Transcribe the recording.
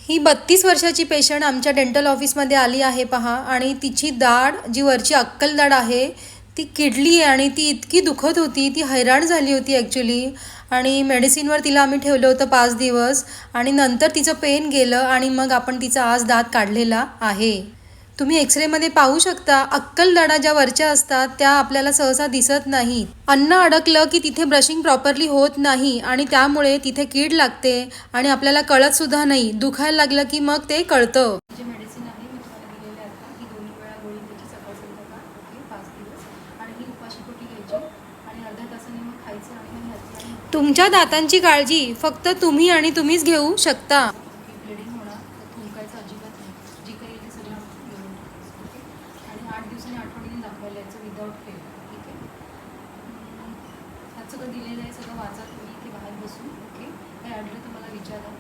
ही 32 वर्षाची पेशंट आमच्या डेंटल ऑफिसमध्ये आली आहे पहा. आणि तिची दाढ, जी वरची अक्कल दाढ आहे, ती किडली आहे आणि ती इतकी दुखत होती, ती हैराण झाली होती ॲक्च्युली. आणि मेडिसिनवर तिला आम्ही ठेवलं होतं 5 दिवस. आणि नंतर तिचं पेन गेलं आणि मग आपण तिचा आज दात काढलेला आहे. तुम्ही एक्सरेमध्ये पाहू शकता, अक्कल दाढा ज्या वरच्या असतात त्या आपल्याला सहसा दिसत नाही. अन्न अडकलं की तिथे ब्रशिंग प्रॉपरली होत नाही आणि त्यामुळे तिथे कीड लागते आणि आपल्याला कळत सुद्धा नाही. दुखायला लागलं की मग ते कळतं. जे मेडिसिन आहे मी तुम्हाला दिलेले आहे, ही 2 वेळा गोळी त्याची सकाळ संध्याकाळ, ओके, 5 दिवस. आणि ही उपाशीपोटी घ्यायची आणि अर्ध्या तासाने मग खायचं. आणि तुमच्या दातांची काळजी फक्त तुम्ही आणि तुम्हीच घेऊ शकता. ब्लिडिंग होणार, थुंकायचं अजिबात नाही. जी काही येते सगळं घेऊन टाकायचं, ओके. आणि 8 दिवसांनी आठवणीने दाखवायला यायचं विदाऊट फेल, ठीक आहे. ह्यात सगळं दिलेलं आहे, सगळं वाचा तुम्ही इथे बाहेर बसून, ओके. काही अडलं तर मला विचारा.